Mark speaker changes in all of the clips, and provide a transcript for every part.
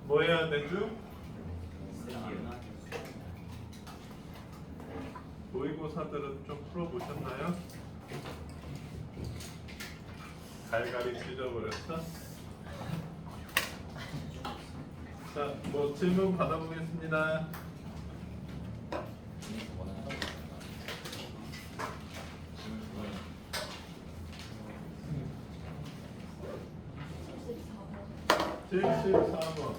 Speaker 1: 뭐 해야 되죠? 모의고사들은 좀 풀어보셨나요? 갈갈이 찢어버렸어? 자, 뭐 질문 받아보겠습니다. 칠십사 번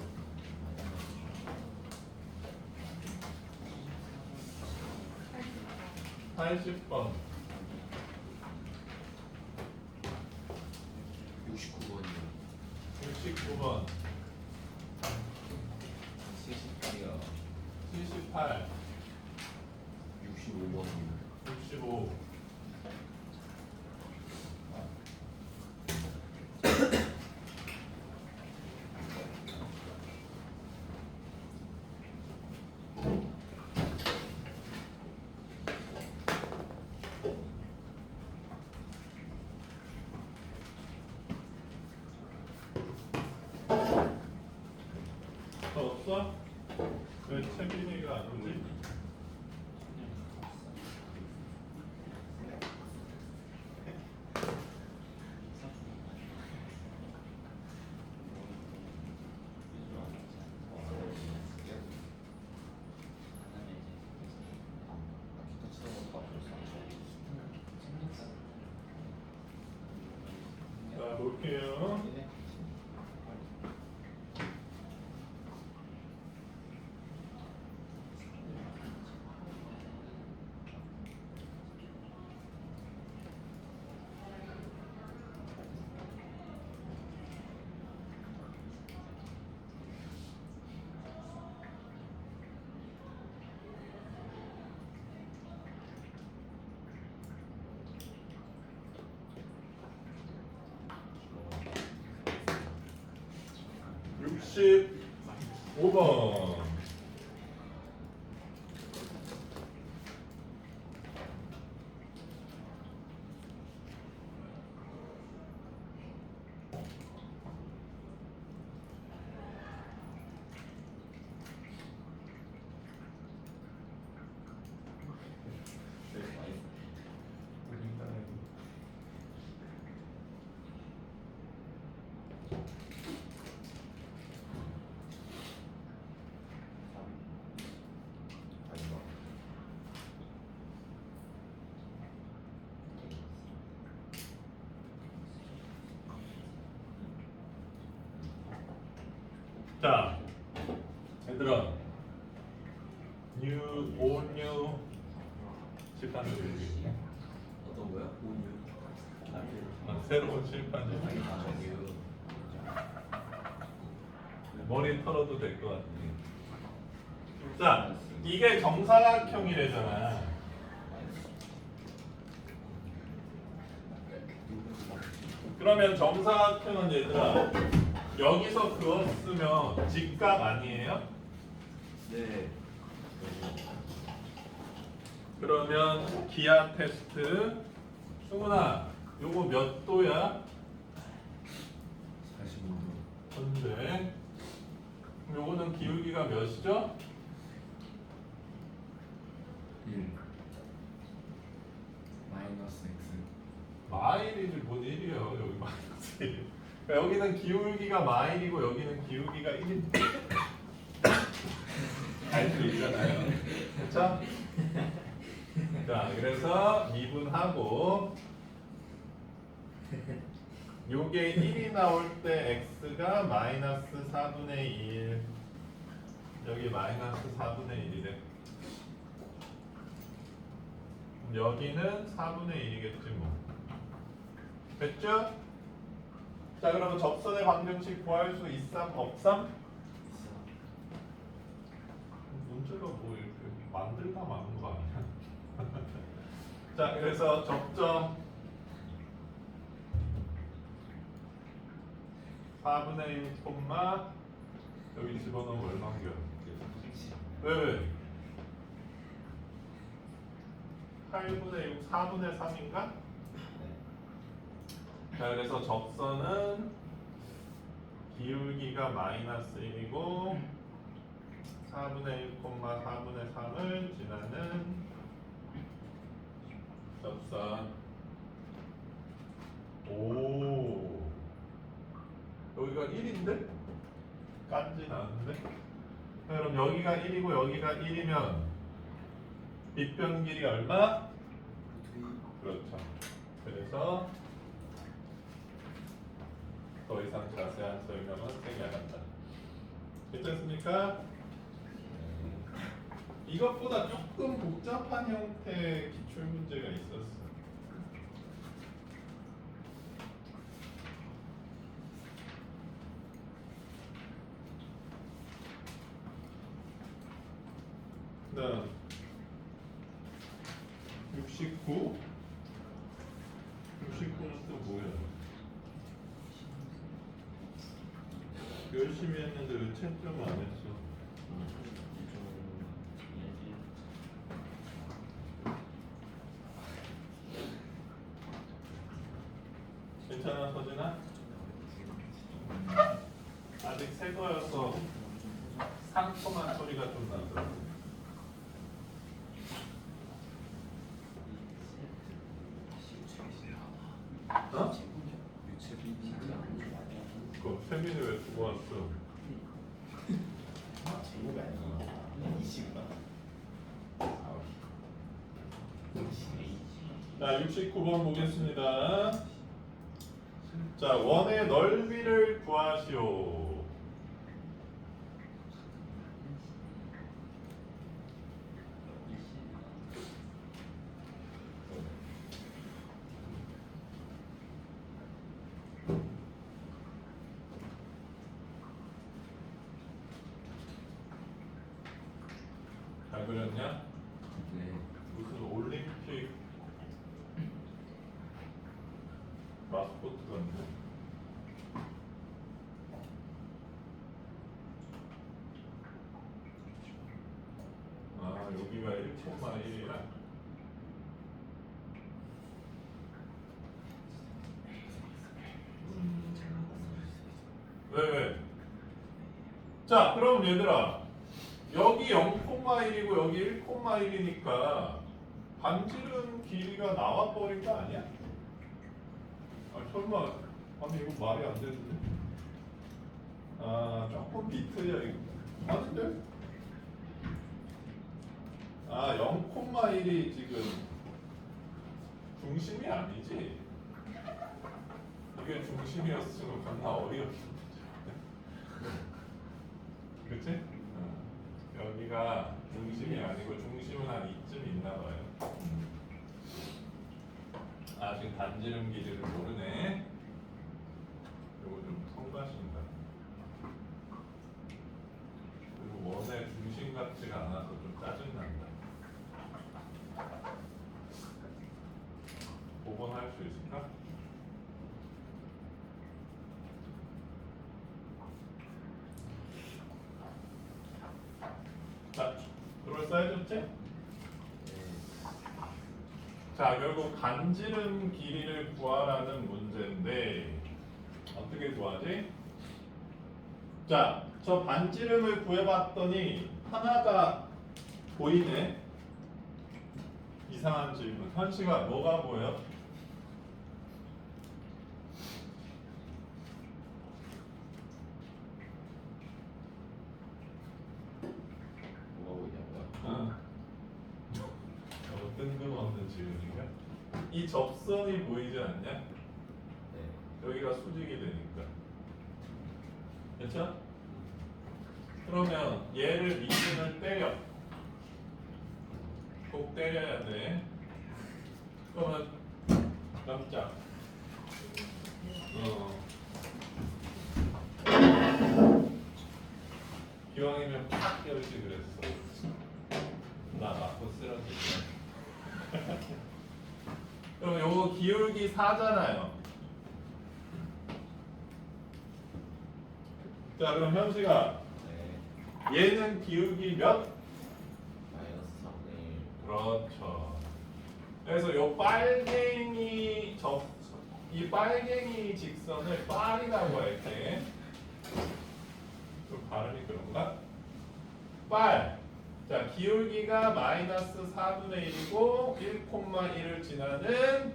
Speaker 1: 80번
Speaker 2: 69번이요.
Speaker 1: 69번
Speaker 2: 78이요.
Speaker 1: 78
Speaker 2: 65번이요.
Speaker 1: 65 더 없어? 왜 채빈이가 안 오지? 자, 볼게요. 육십 5번 자, 얘들아, 뉴, 온뉴 칠판 들기.
Speaker 2: 어떤 거요? 온유.
Speaker 1: 새로운 칠판 들기. 머리 털어도 될 것 같아. 자, 이게 정사각형이래잖아. 그러면 정사각형은 얘들아, 여기서 그었으면 직각 아니에요?
Speaker 2: 네.
Speaker 1: 그러면 기하 테스트 승훈아 요거 몇 도야?
Speaker 2: 45도.
Speaker 1: 현재 그럼 요거는 기울기가 몇이죠?
Speaker 2: 1. 마이너스 x.
Speaker 1: 마일이지 뭔 1이요 여기 마이너스 1 그러니까 여기는 기울기가 마일이고 여기는 기울기가 1인데 알 수 있잖아요 그쵸? 자 그래서 미분하고 요게 1이 나올 때 x가 마이너스 4분의 1 여기 마이너스 4분의 1이래 여기는 4분의 1이겠지 뭐 됐죠? 자 그러면 접선의 방정식 구할 수 있삼 없삼? 문제가 뭐 이렇게 만들다 마는 거 아니야? 자 그래서 접점 4분의 1 콤마 여기 집어넣으면 얼마인겨? 왜? 8분의 6 4분의 3인가? 자, 그래서 접선은 기울기가 마이너스 1이고 4분의 1, 4분의 3을 지나는 접선. 오, 여기가 1인데? 깐지 나는데? 그럼 여기가 1이고 여기가 1이면 빗변 길이 얼마? 그렇죠. 그래서 더 이상 자세한 설명은 생략한다. 괜찮습니까? 이것보다 조금 복잡한 형태의 기출 문제가 있었어. 그다음 69. 69는 또 뭐야? 열심히 했는데 왜 채점 안 했어? 괜찮아, 서진아? 아직 새 거여서 상큼한 소리가 좀 나서. 어? 그거 세민이 왜 두고 왔어? 자, 69번 보겠습니다. 자, 원의 넓이를 구하시오. 잘 그렸냐?
Speaker 2: 네.
Speaker 1: 무슨 올림픽 마스코트 같네. 아, 여기가 1,1이야. 왜? 자, 그럼 얘들아, 여기 0,1이고 여기 1,1이니까 반지름 길이가 나와버린 거 아니야? 아, 설마, 아니 이거 말이 안 되는데? 아, 조금 비트야 이거. 아닌데? 아, 0,1이 지금 중심이 아니지? 이게 중심이었으면 겁나 어이없어. 그치? 여기가 중심이 아니고 중심은 한 이쯤 있나 봐요. 아직 반지름 길이를 모르네. 이거 좀 성가신다. 그리고 원의 중심 같지가 않아서 좀 짜증난다. 5번 할 수 있을까? 자, 그럴싸해졌지? 자, 결국 반지름 길이를 구하라는 문제인데 어떻게 구하지? 자, 저 반지름을 구해봤더니 하나가 보이네. 이상한 질문. 현식아, 뭐가 보여?
Speaker 2: 뭐가 보이냐고요?
Speaker 1: 어. 너무 뜬금없는 질문인가? 이 접선이 보이지 않냐?
Speaker 2: 네.
Speaker 1: 여기가 수직이 되니까. 그렇죠? 그러면 얘를 미분을 때려. 꼭 때려야 돼. 그러면 깜짝. 기왕이면 팍 열지 그랬어. 나 맞고 쓰러지네. 그럼 요거 기울기 4잖아요. 자, 그럼 현식아,
Speaker 2: 네.
Speaker 1: 얘는 기울기 몇?
Speaker 2: 마이너스 3분의 1.
Speaker 1: 그렇죠. 그래서 요 빨갱이 이 빨갱이 직선을 빨이라고 할게. 좀 발음이 그런가? 빨. 자, 기울기가 마이너스 4분의 1이고 1,1을 지나는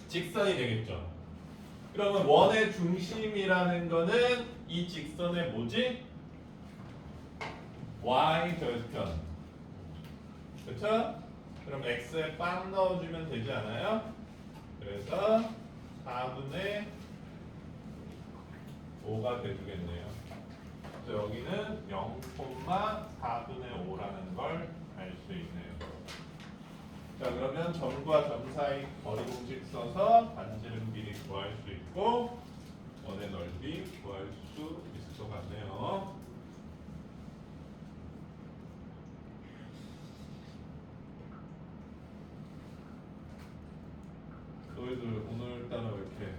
Speaker 1: 직선이 되겠죠. 그러면 원의 중심이라는 거는 이 직선의 뭐지? y 절편. 그렇죠? 그럼 x에 빵 넣어주면 되지 않아요? 그래서 4분의 5가 돼주겠네요. 그래서 여기는 0,4분의 5라는 걸 알 수 있네요. 자, 그러면 점과 점 사이 거리 공식 써서 반지름 길이 구할 수 있고 원의 넓이 구할 수 있을 것 같네요. 너희들 오늘따라 왜 이렇게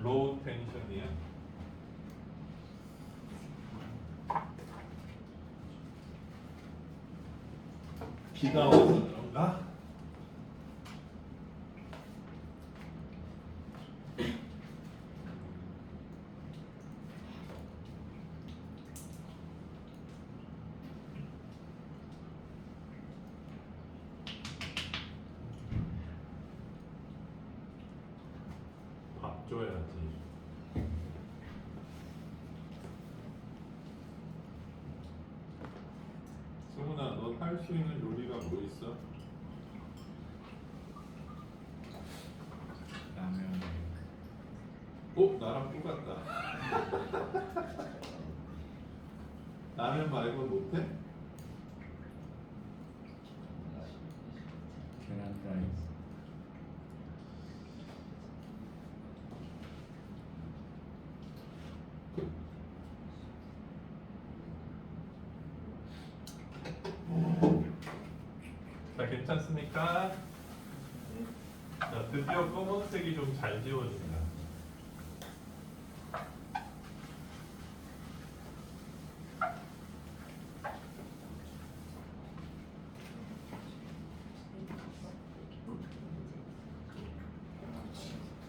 Speaker 1: 로우 텐션이야? 비가 와서 그런가? 밥 줘야지. 승훈아, 너 할 수 있는 요리가 뭐 있어?
Speaker 3: 라면.
Speaker 1: 나랑 똑같다. 라면 말고 못해?
Speaker 3: 계란 프라이스.
Speaker 1: 자, 괜찮습니까? 자, 드디어 검은색이 좀 잘 지워진다.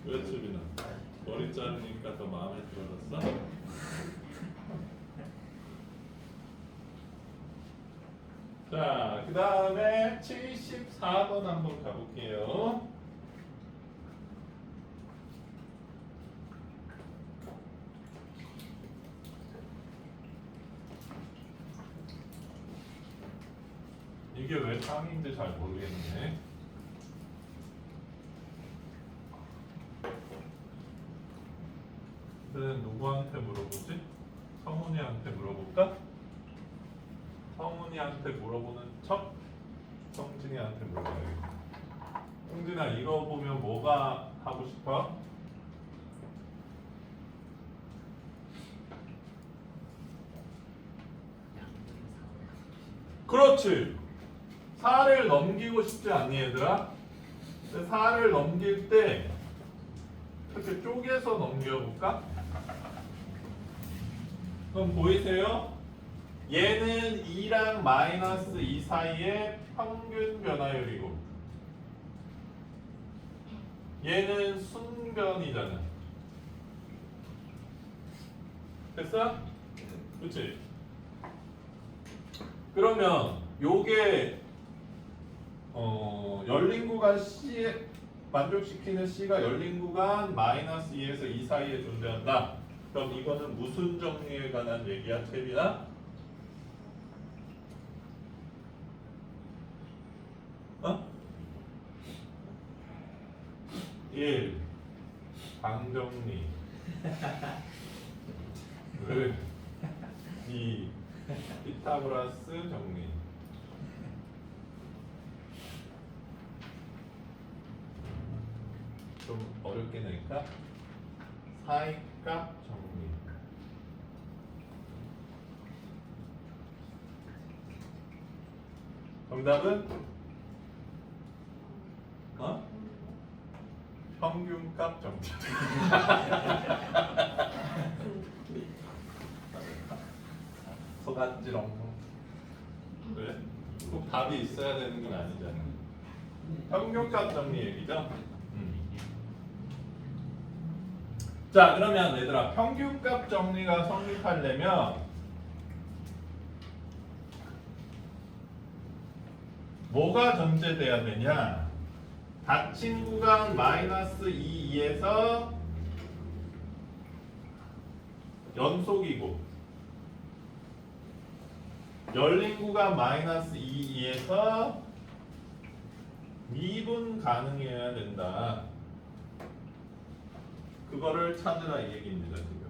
Speaker 1: 왜 수빈아? 머리 자르니까 더 마음에 들어졌어? 자, 그 다음에 74번 한번 가볼게요. 이게 왜 3인지 잘 모르겠네. 누구한테 물어보지? 성훈이한테 물어볼까? 성훈이한테 물어보는 척 성진이한테 물어봐야겠다. 성진아, 이거 보면 뭐가 하고 싶어? 그렇지. 4를 넘기고 싶지 않니 얘들아? 근데 4를 넘길 때 이렇게 쪼개서 넘겨볼까? 그럼 보이세요? 얘는 2랑 마이너스 2 사이의 평균 변화율이고 얘는 순변이잖아. 됐어? 그치? 그러면 요게 열린 구간 C에 만족시키는 C가 열린 구간 마이너스 2에서 2 사이에 존재한다. 그럼 이거는 무슨 정리에 관한 얘기야, 채빈아? 어? 1. 방정리. 2. 피타고라스 정리. 좀 어렵게 낼까? 사이값 정리. 정답은? 평균값 정리. 속았지롱. 왜? 꼭 답이 있어야 되는 건 아니잖아. 평균값 정리 얘기죠. 자, 그러면 얘들아 평균값 정리가 성립하려면 뭐가 전제돼야 되냐? 닫힌 구간 마이너스 2에서 연속이고 열린 구간 마이너스 2에서 미분 가능해야 된다. 그거를 찾으라 이 얘기입니다 지금.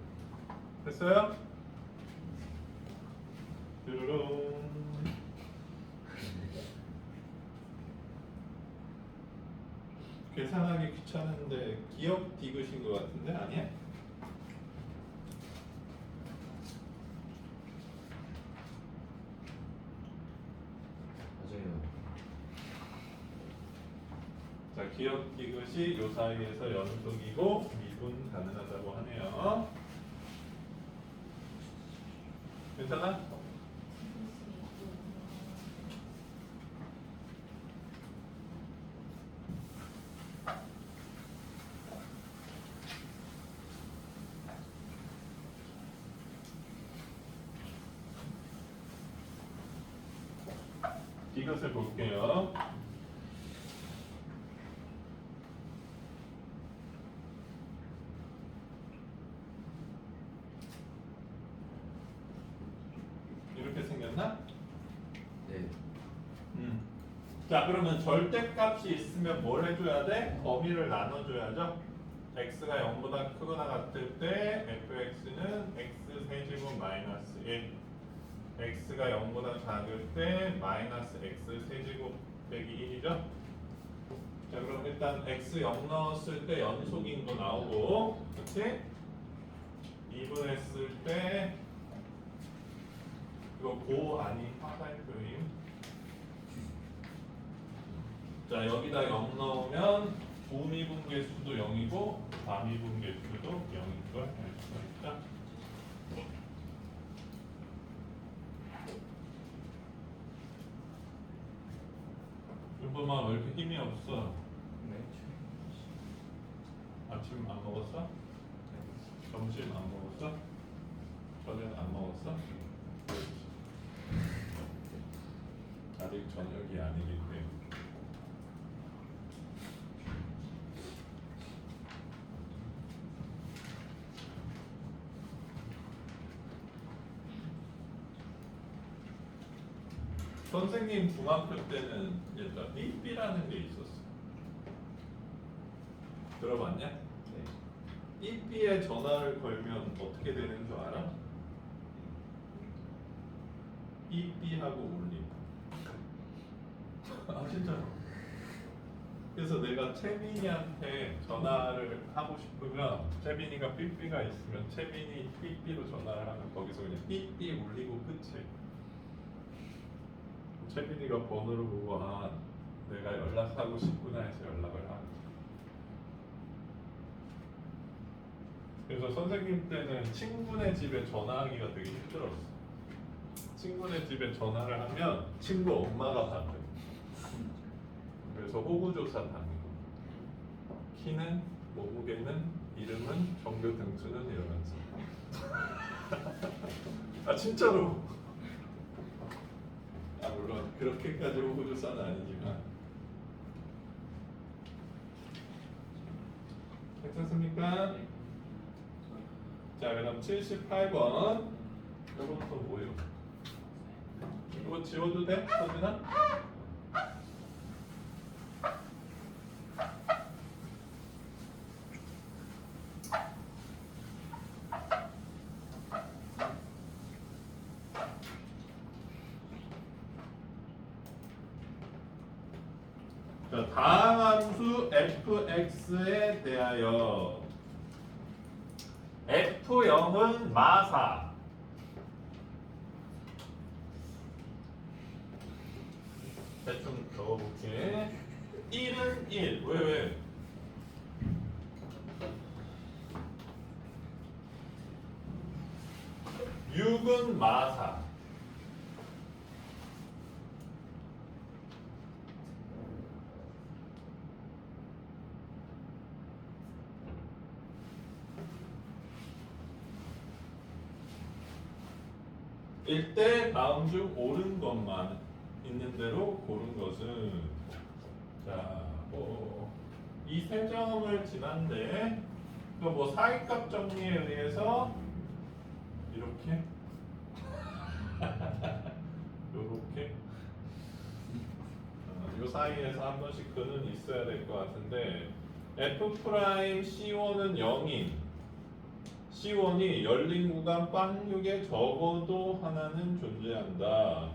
Speaker 1: 됐어요? 뚜루룽. 계산하기 귀찮은데 기억 디귿인 것 같은데 아니야?
Speaker 2: 맞아요.
Speaker 1: 자, 기억 디귿이 요 사이에서 연속이고 미분 가능하다고 하네요. 괜찮아? 이것을 볼게요. 이렇게 생겼나?
Speaker 2: 네.
Speaker 1: 자, 그러면 절대값이 있으면 뭘 해줘야 돼? 범위를 나눠줘야죠. x가 0보다 크거나 같을 때 fx는 x 세제곱 마이너스 1, x가 0보다 작을 때 마이너스 x 세제곱 빼기 1이죠. 자, 그럼 일단 x 0 넣었을 때 연속인 거 나오고, 그치? 2분했을 때 이거 고 아닌 화살표임. 자, 여기다 0 넣으면 부미분계수도 0이고 과미분계수도 0인 걸 알 수가 있죠. 윤범아 왜 이렇게 힘이 없어? 아침 안 먹었어? 점심 안 먹었어? 저녁 안 먹었어? 아직 저녁이 아니기 때문에. 선생님 중학교 때는 일단 삐삐라는 게 있었어. 들어봤냐?
Speaker 2: 네.
Speaker 1: 삐삐에 전화를 걸면 어떻게 되는 줄 알아? 삐삐하고 울림. 아 진짜로. 그래서 내가 채민이한테 전화를 하고 싶으면 채민이가 삐삐가 있으면 채민이 삐삐로 전화를 하면 거기서 그냥 삐삐 울리고 끝이. 채민이가 번호를 보고 아 내가 연락하고 싶구나 해서 연락을 하는. 그래서 선생님 때는 친구네 집에 전화하기가 되게 힘들었어. 친구네 집에 전화를 하면 친구 엄마가 받아. 그래서 호구조사 다니고 키는, 몸무게는, 이름은, 종교 등수는 이러면서 아 진짜로. 아 물론 그렇게까지 호구조사는 아니지만 괜찮습니까? 자 그럼 78번 이건 또 뭐예요? 이거 지워도 돼? 서준아? 자, 다음 함수 fx에 대하여 f0은 마사 대충 적어볼게. 1은 1. 왜? 6은 마사. 일 때 다음 중 옳은 것만 있는 대로 고른 것은 자, 이 세 점을 지난데 또 뭐 사이값 정리에 의해서 이렇게 요렇게 요 사이에서 한 번씩 근은 있어야 될 것 같은데 F 프라임 C1은 0인 C1이 열린 구간 빵6에 적어도 하나는 존재한다.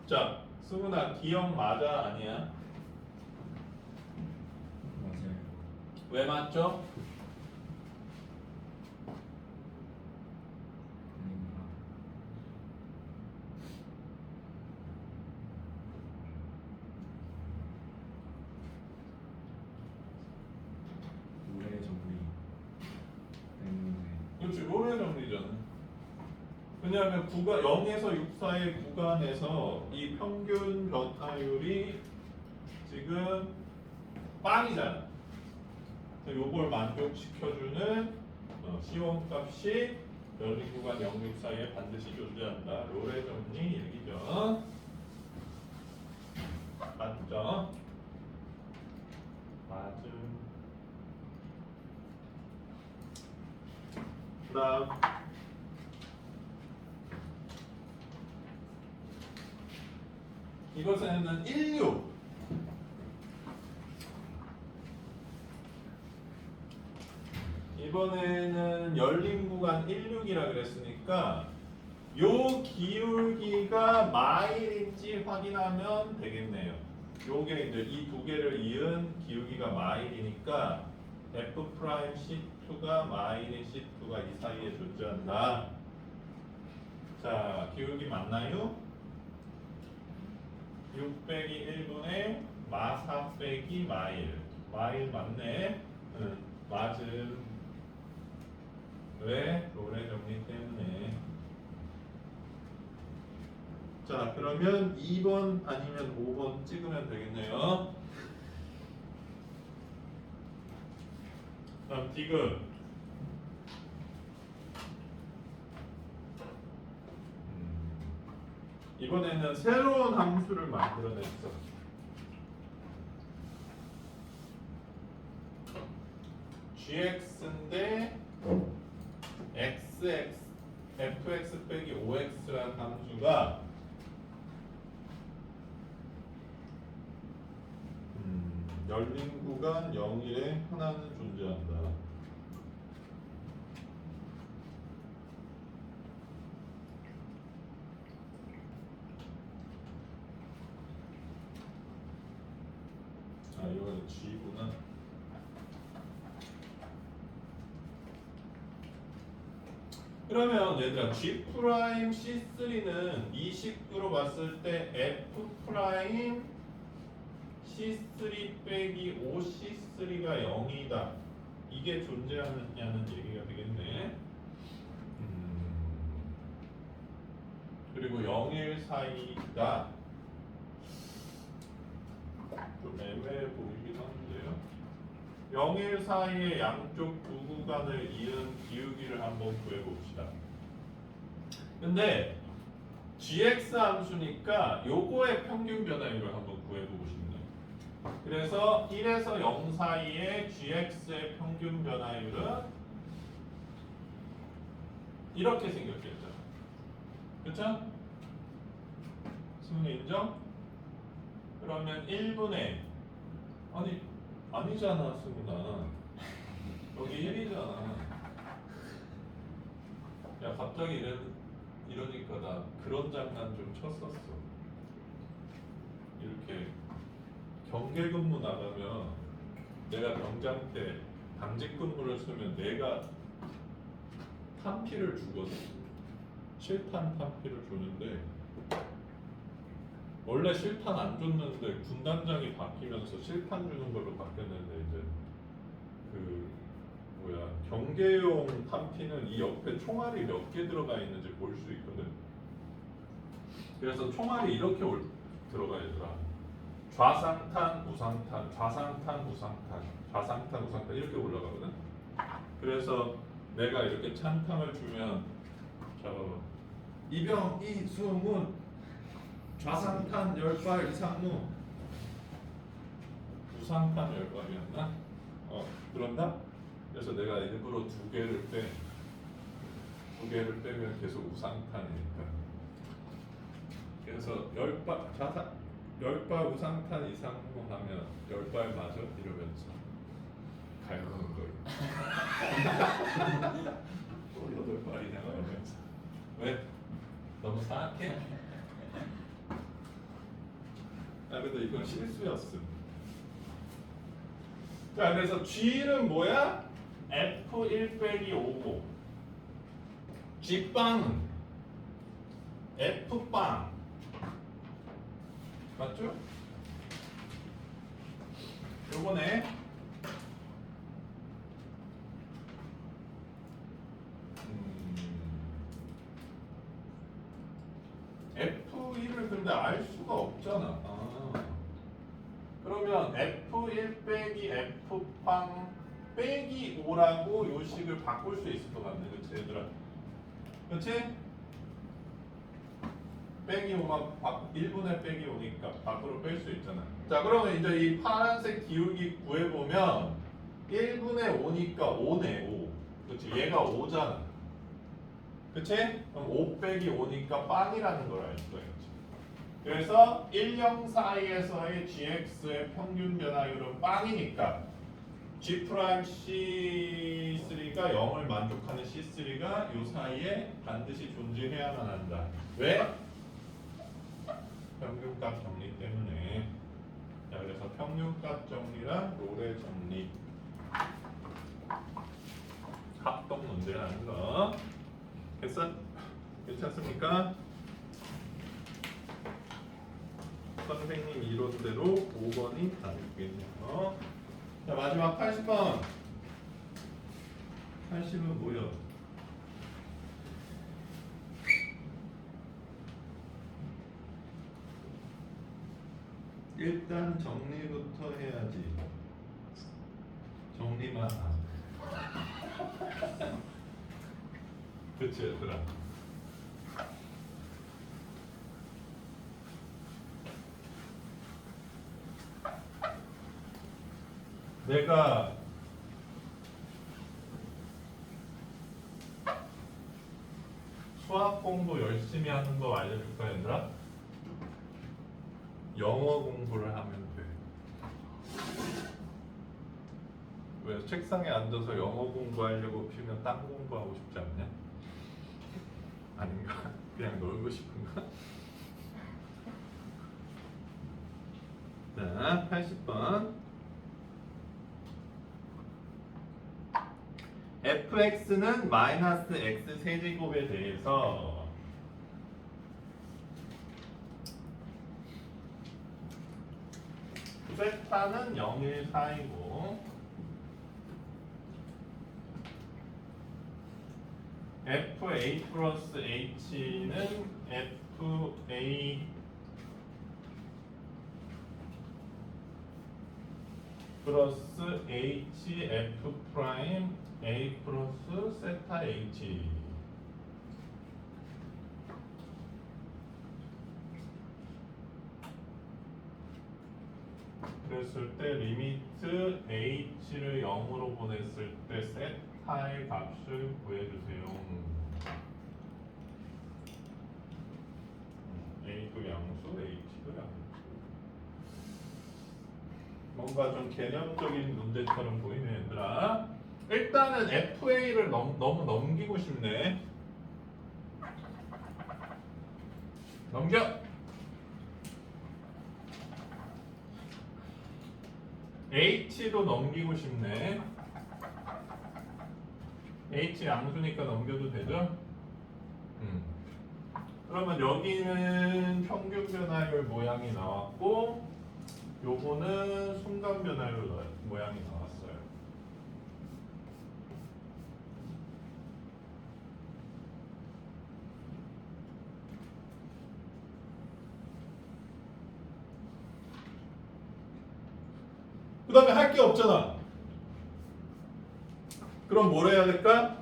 Speaker 1: 자, 승훈아 기억 맞아 아니야?
Speaker 3: 맞아요.
Speaker 1: 왜 맞죠?
Speaker 3: 아닌가. 노래 정리 때문에.
Speaker 1: 그렇지, 롤의 정리잖아. 왜냐하면 0에서 6 사이 구간에서 이 평균 변화율이 지금 빵이잖아. 그래서 요걸 만족시켜주는 C1 값이 열린 구간 0, 6 사이에 반드시 존재한다. 롤의 정리 얘기죠. 맞죠? 맞음. 그다음 이것에는 16 이번에는 열린 구간 16이라 그랬으니까 요 기울기가 마일인지 확인하면 되겠네요. 요게 이제 이 두 개를 이은 기울기가 마일이니까 F 프라임 C2가 마일인 C2가 이 사이에 존재한다. 자, 기울기 맞나요? 6 빼기 1분의 마4 빼기 마일. 마일 맞네. 응, 맞음. 왜? 롤의 정리 때문에. 자, 그러면 2번 아니면 5번 찍으면 되겠네요. 다음 디귿. 이번에는 새로운 함수를 만들어냈어. gx인데 fx 빼기 5x라는 함수가 열린 구간 0일에 하나는 존재한다. 아, 이거는 g구나. 그러면 얘들아 G 프라임 C3는 이 식으로 봤을 때 F 프라임 C3 빼기 5C3가 0이다. 이게 존재하느냐는 얘기가 되겠네. 그리고 0일 사이다. 좀 애매해 보이긴 하는데요. 0일 사이의 양쪽 두 구간을 이은 기울기를 한번 구해봅시다. 근데 gx 함수니까 요거의 평균 변화율을 한번 구해보고 싶네요. 그래서 1에서 0 사이의 gx의 평균 변화율은 이렇게 생겼겠죠. 그쵸? 승리 인정? 그러면 1분의 아니잖아 승훈아. 여기 1이잖아. 야 갑자기 이러니까 나 그런 장난 좀 쳤었어. 이렇게 경계 근무 나가면 내가 병장 때 당직 근무를 쓰면 내가 탄피를 주거든. 실탄 탄피를 주는데 원래 실탄 안 줬는데 군단장이 바뀌면서 실탄 주는 걸로 바뀌었는데 이제 경계용 탄피는 이 옆에 총알이 몇 개 들어가 있는지 볼 수 있거든. 그래서 총알이 이렇게 들어가 있더라. 좌상탄, 우상탄, 좌상탄, 우상탄, 좌상탄, 우상탄 이렇게 올라가거든. 그래서 내가 이렇게 찬탕을 주면 잡아봐. 이병, 이수문, 좌상탄 10발 이상무, 우상탄 10발이었나? 그런다? 그래서 내가 일부러 두 개를 빼면 계속 우상탄이니까. 그래서 10발 좌상 10발 우상탄 이상무 하면 10발 맞아? 이러면서 갈구는 거예요. 또 8발이냐 이러면서. 왜? 너무 사악해? 근데 이건 실수였음. 자, 그래서 G는 뭐야? F1 빼기 5고 G빵은 F빵 맞죠? 요번에 F1을 근데 알 수가 없잖아. 그러면 F1 빼기 F빵 빼기 5라고 요 식을 바꿀 수 있을 것 같네. 그치 얘들아? 그치? 빼기 5만 1분의 빼기 5니까 밖으로 뺄 수 있잖아. 자, 그러면 이제 이 파란색 기울기 구해보면 1분의 5니까 5네 5. 그치? 얘가 5잖아. 그치? 그럼 5 빼기 5니까 빵이라는 걸 알 수가 있지. 그래서 1, 0 사이에서의 gx의 평균 변화율은 빵이니까 G' C3가 0을 만족하는 C3가 이 사이에 반드시 존재해야만 한다. 왜? 평균값 정리 때문에. 자, 그래서 평균값 정리랑 롤의 정리 합동 문제라는 거. 됐어? 괜찮습니까? 선생님 이론대로 5번이 답이겠네요. 자, 마지막 80번. 80은 뭐요? 일단 정리부터 해야지. 정리만 안. 그치 얘들아? 내가 수학 공부 열심히 하는 거 알려줄까 얘들아? 영어 공부를 하면 돼. 왜 책상에 앉아서 영어 공부하려고 피면 딴 공부하고 싶지 않냐? 아닌가? 그냥 놀고 싶은가? 자, 80번. fx는 마이너스 x 세제곱에 대해서 세타는 0, 1, 4이고 fa 플러스 h는 fa 플러스 h f 프라임 a 플러스 세타 h. 그랬을 때 리미트 h를 0으로 보냈을 때 세타의 값을 구해주세요. a도 양수, h도 양수. 뭔가 좀 개념적인 문제처럼 보이네 얘들아. 일단은 FA를 너무 넘기고 싶네. 넘겨. H도 넘기고 싶네. H 양수니까 넘겨도 되죠? 그러면 여기는 평균 변화율 모양이 나왔고 요거는 순간 변화율 모양이 나왔어요. 그 다음에 할 게 없잖아. 그럼 뭘 해야 될까?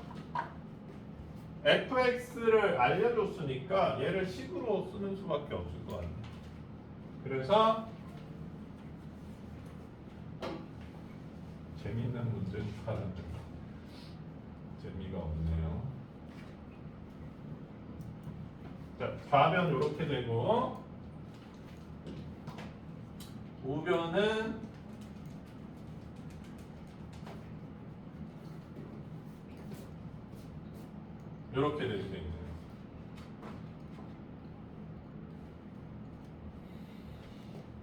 Speaker 1: fx를 알려줬으니까 얘를 식으로 쓰는 수밖에 없을 것 같아. 그래서 재밌는 문제인 줄 알았는데 재미가 없네요. 자, 좌변 이렇게 되고 우변은 이렇게 될 수 있네요.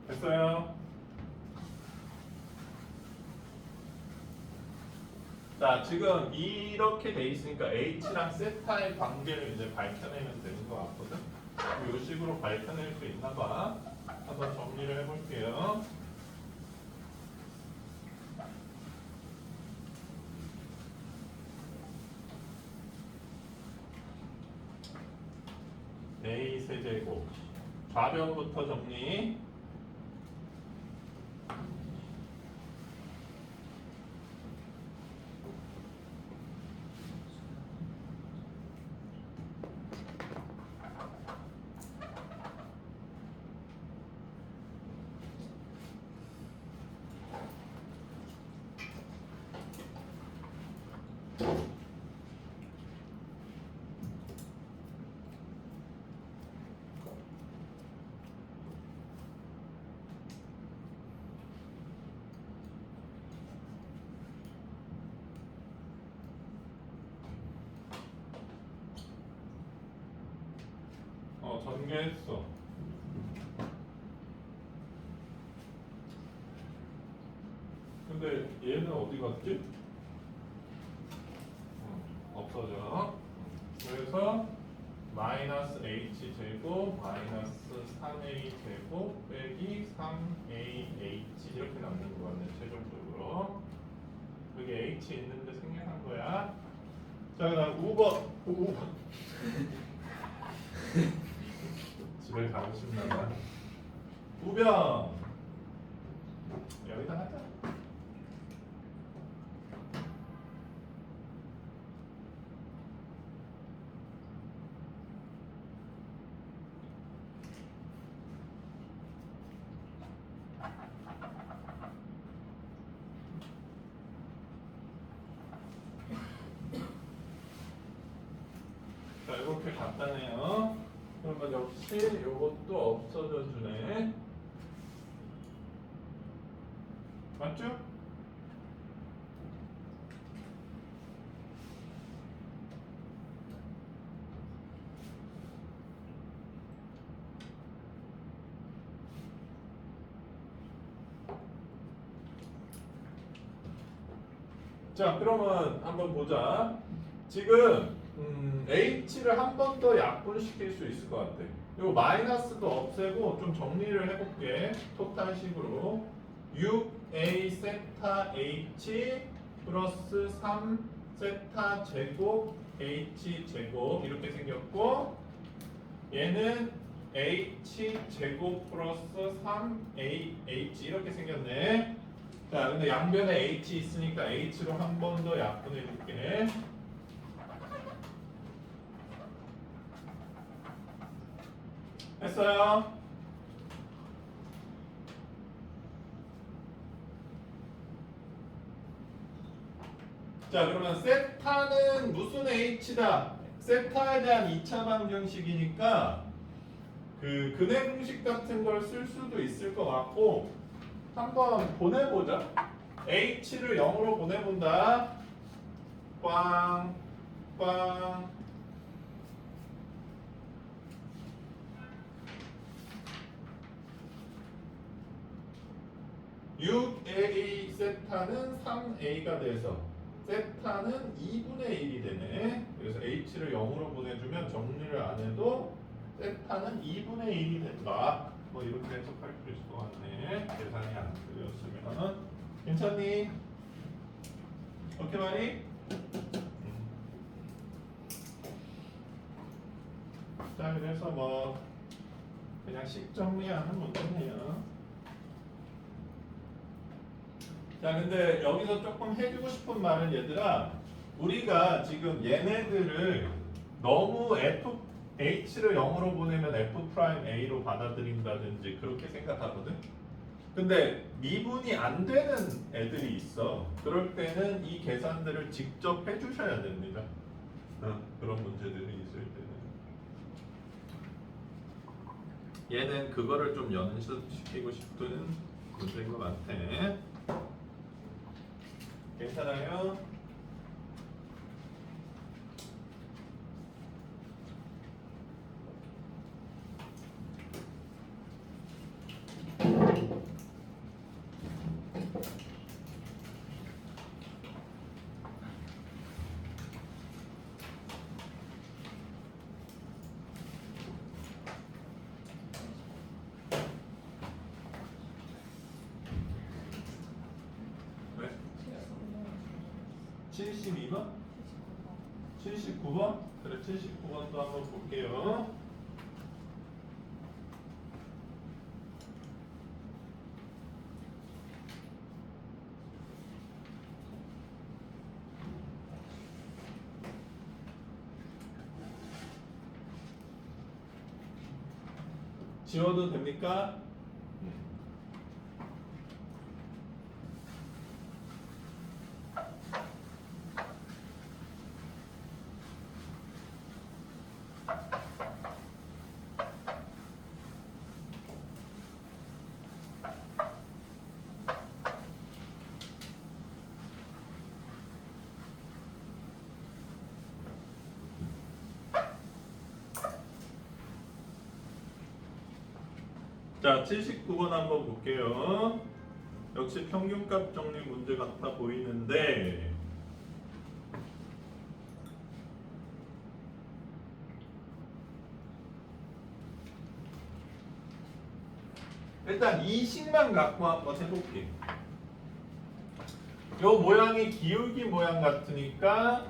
Speaker 1: 됐어요? 자, 지금 이렇게 돼 있으니까 H랑 세타의 관계를 이제 밝혀내면 되는 것 같거든? 이 식으로 밝혀낼 수 있나 봐. 한번 정리를 해볼게요. A 세제곱 좌변부터 정리. 전개했어. 근데 얘는 어디 갔지? 없어져. 그래서 마이너스 h 제곱 마이너스 3a 제곱 빼기 3ah 이렇게 남는 거 같네 최종적으로. 여기 h 있는데 생략한 거야. 자, 그다음 5번. 집에 가고 싶나 봐. 우변 여기다 하자. 자, 이렇게 간단해요. 그러면 역시 이것도 없어져 주네. 맞죠? 자, 그러면 한번 보자. 지금 h를 한 번 더 약분시킬 수 있을 것 같아. 요 마이너스도 없애고 좀 정리를 해볼게. 토탈식으로 6a 세타 h 플러스 3 세타 제곱 h 제곱 이렇게 생겼고, 얘는 h 제곱 플러스 3ah 이렇게 생겼네. 자, 근데 양변에 h 있으니까 h로 한 번 더 약분해 줄게. 했어요? 자, 그러면 세타는 무슨 h다? 세타에 대한 2차 방정식이니까 그 근해 공식 같은 걸 쓸 수도 있을 것 같고, 한번 보내보자. h를 0으로 보내본다. 빵, 빵. 6a 세타는 3a가 돼서 세타는 2분의 1이 되네. 그래서 h를 0으로 보내주면 정리를 안 해도 세타는 2분의 1이 된다. 뭐 이렇게 해석할 수 있을 것 같네. 계산이 안 틀렸으면. 괜찮니? 오케이 말이? 자, 그래서 뭐 그냥 식 정리하는 문제네요. 자, 근데 여기서 조금 해주고 싶은 말은 얘들아, 우리가 지금 얘네들을 너무 h를 0으로 보내면 f'a로 받아들인다든지 그렇게 생각하거든. 근데 미분이 안 되는 애들이 있어. 그럴 때는 이 계산들을 직접 해주셔야 됩니다. 그런 문제들이 있을 때는. 얘는 그거를 좀 연습시키고 싶은 문제인 것 같아. 괜찮아요? 왜? 72번? 79번? 그래, 79번도 한번 볼게요. 지워도 됩니까? 자, 79번 한번 볼게요. 역시 평균값 정리 문제 같아 보이는데 일단 이 식만 갖고 한번 해볼게. 요 모양이 기울기 모양 같으니까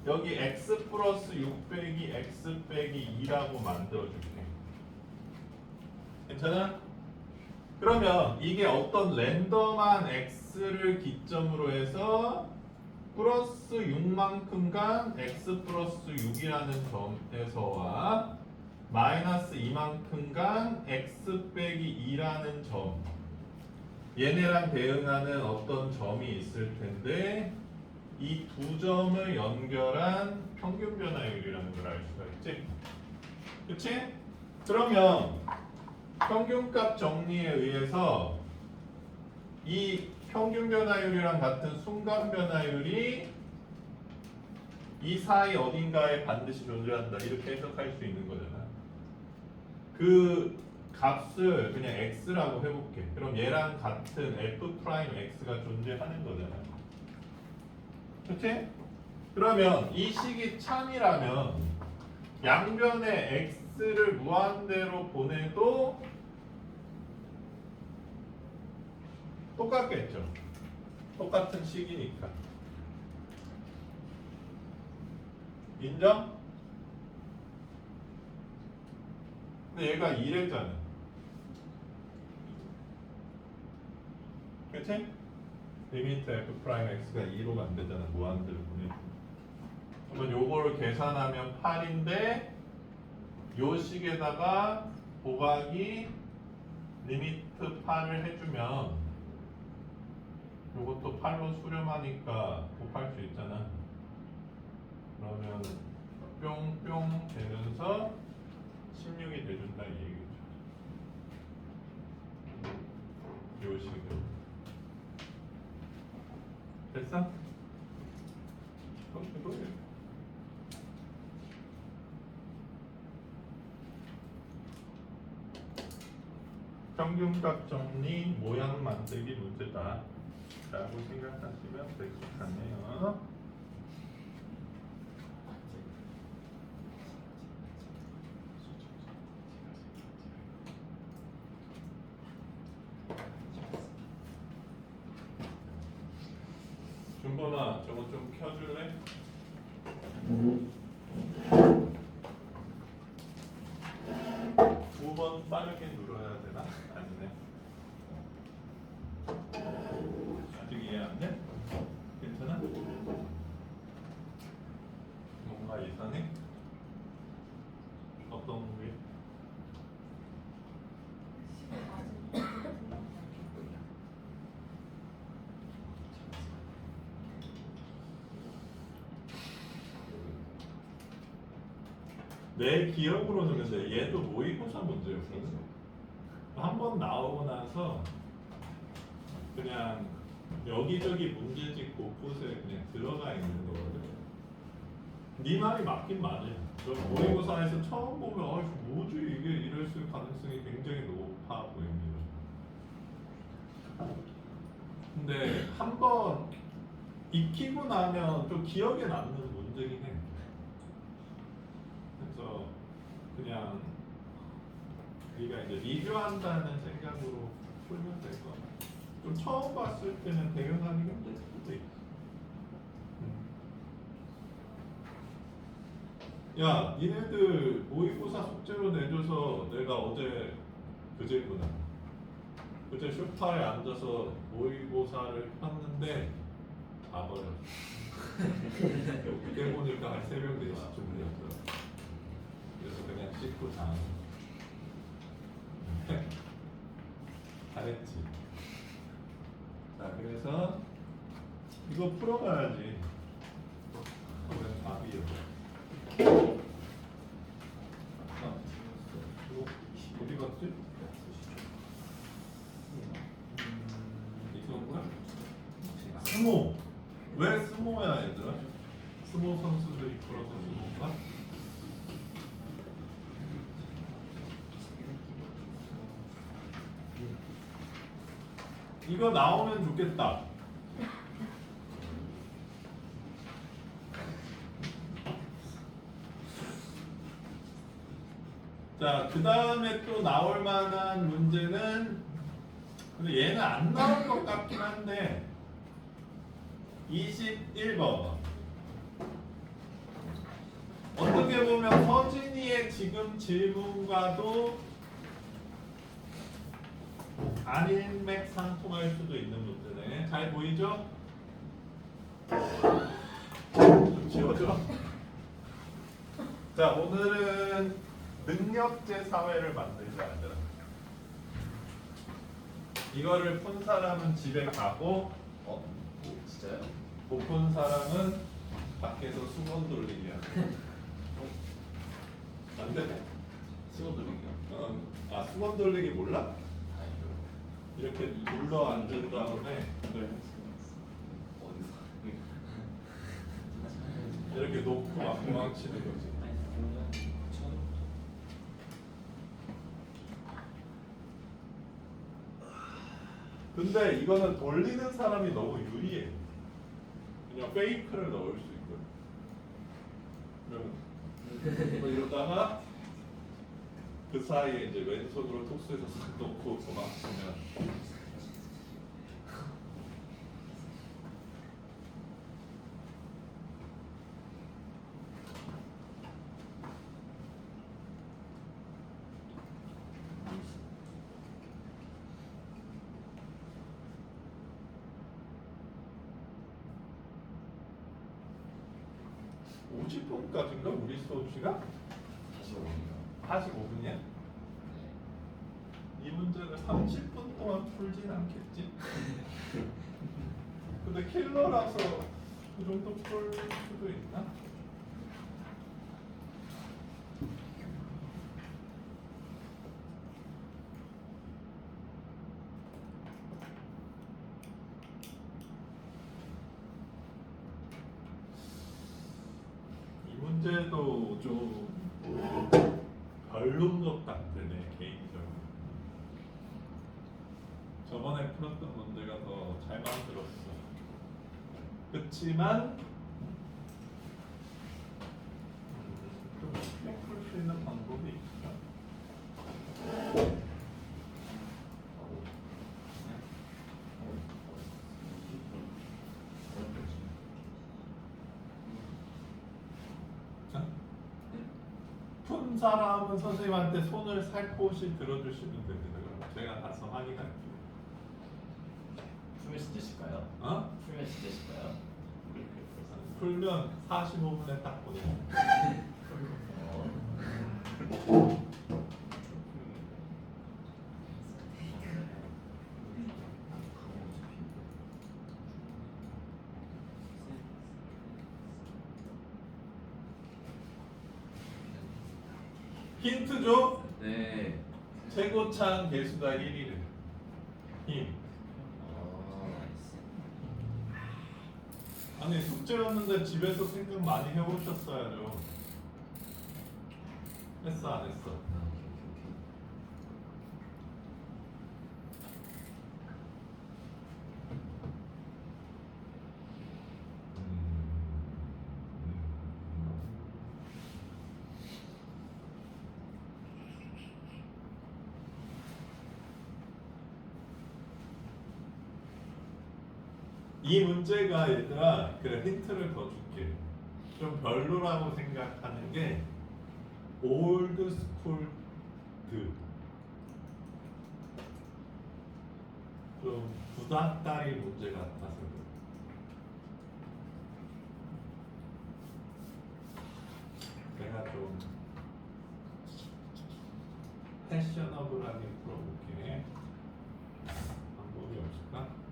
Speaker 1: 여기 x 플러스 6 빼기 x 빼기 2라고 만들어줄게. 괜찮아? 그러면 이게 어떤 랜덤한 x를 기점으로 해서 플러스 6만큼간 x 플러스 6이라는 점에서와 마이너스 2만큼간 x 빼기 2라는 점, 얘네랑 대응하는 어떤 점이 있을 텐데 이 두 점을 연결한 평균 변화율이라는 걸 알 수가 있지. 그치? 그러면 평균값 정리에 의해서 이 평균 변화율이랑 같은 순간 변화율이 이 사이 어딘가에 반드시 존재한다, 이렇게 해석할 수 있는 거잖아. 그 값을 그냥 x라고 해볼게. 그럼 얘랑 같은 f'x가 존재하는 거잖아. 그치? 그러면 이 식이 참이라면 양변에 x를 무한대로 보내도 똑같겠죠. 똑같은 식이니까. 인정? 근데 얘가 2래잖아. 그치? 리미트 f'x가 2로 간대잖아. 무한대로 보내도. 그러면 요거를 계산하면 8인데 요 식에다가 곱하기 리미트 8을 해주면 요것도 8로 수렴하니까 곱할 수 있잖아. 그러면 뿅뿅 되면서 16이 돼준다 이 얘기죠. 요 식으로. 됐어? 그럼 이거예요. 평균값 정리 모양 만들기 문제다 라고 생각하시면 될 것 같네요. 준범아, 저거 좀 켜줄래? 9번 빠르게 눌러야 되나? 아니네. 아직이야. 다 이상해? 어떤 게? 내 기억으로는 근데 얘도 모의고사 문제였거든. 한 번 나오고 나서 그냥 여기저기 문제집 곳곳에 그냥 들어가 있는 거거든. 네 말이 맞긴 맞아요. 저 모의고사에서 처음 보면 뭐지 이게 이럴 수 가능성이 굉장히 높아 보입니다. 근데 한 번 익히고 나면 좀 기억에 남는 문제긴 해. 그래서 그냥 우리가 이제 리뷰한다는 생각으로 풀면 될 것 같아. 좀 처음 봤을 때는 대응하기 힘들 수도 있어. 야, 니네들 모의고사 숙제로 내줘서 내가 어제 그제구나. 그제 소파에 앉아서 모의고사를 폈는데 자버렸어. 그때 보니까 한 새벽 4시쯤이었더라. 그래서 그냥 씻고 자. 잘했지. 자, 그래서 이거 풀어가야지. 그러면 답이요. 이거 어디 갔지? 이건가? 스모. 왜 스모야 얘들아? 스모 선수들이 풀어서 스모인가? 이거 나오면 좋겠다. 자, 그 다음에 또 나올 만한 문제는, 근데 얘는 안 나올 것 같긴 한데, 21번. 어떻게 보면 서진이의 지금 질문과도 안일맥상통할 수도 있는 문제네. 잘 보이죠? 좀 지워줘. 자, 오늘은 능력제 사회를 만들자 하더라. 이거를 푼 사람은 집에 가고,
Speaker 2: 진짜요?
Speaker 1: 못 푼 사람은 밖에서 수건 돌리기 하고. 안 돼?
Speaker 2: 수건 돌리기요?
Speaker 1: 아, 수건 돌리기 몰라?
Speaker 2: 아니요.
Speaker 1: 이렇게 눌러 앉은 다음에
Speaker 2: 어디서?
Speaker 1: 이렇게 놓고 막 도망치는 거지. 근데 이거는 돌리는 사람이 너무 유리해. 그냥 페이크를 넣을 수 있거든. 그러면 뭐 이러다가 그 사이에 이제 왼손으로 톡스에서 싹 놓고 도망치면 (50분까지인가) 우리 수업 시간? 45분이야? 이 문제를 30분 동안 풀진 않겠지? 근데 킬러라서 그 정도 풀 수도 있나? 이 문제도 좀 별론 것 같아, 내 개인적으로. 저번에 풀었던 문제가 더 잘 만들었어. 그치만 좀 쉽게 풀 수 있는 방법이 있을까? 자, 푼 사람은 선생님한테 손을 살포시 들어주시면 됩니다. 그럼 제가 가서 확인할게요.
Speaker 2: 풀메시 되실까요?
Speaker 1: 어?
Speaker 2: 풀메시 되실까요?
Speaker 1: 풀면 45분에 딱 보내. 힌트 줘.
Speaker 2: 네.
Speaker 1: 최고창 개수가 1이래. 힘. 아니 숙제였는데 집에서 생각 많이 해오셨어야죠. 했어 안 했어? 이 문제가 얘들아 그래 힌트를 더 줄게. 좀 별로라고 생각하는 게 올드 스쿨 좀 구닥다리 문제 같아서 그래. 내가 좀 패셔너블하게 풀어볼게. 방법이 없을까?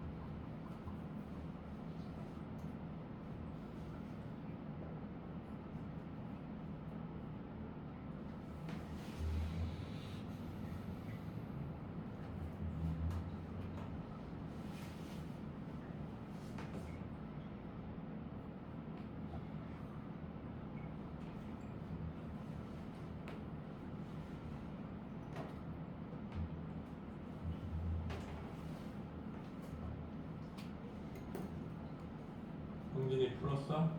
Speaker 1: 흥진이 풀었어?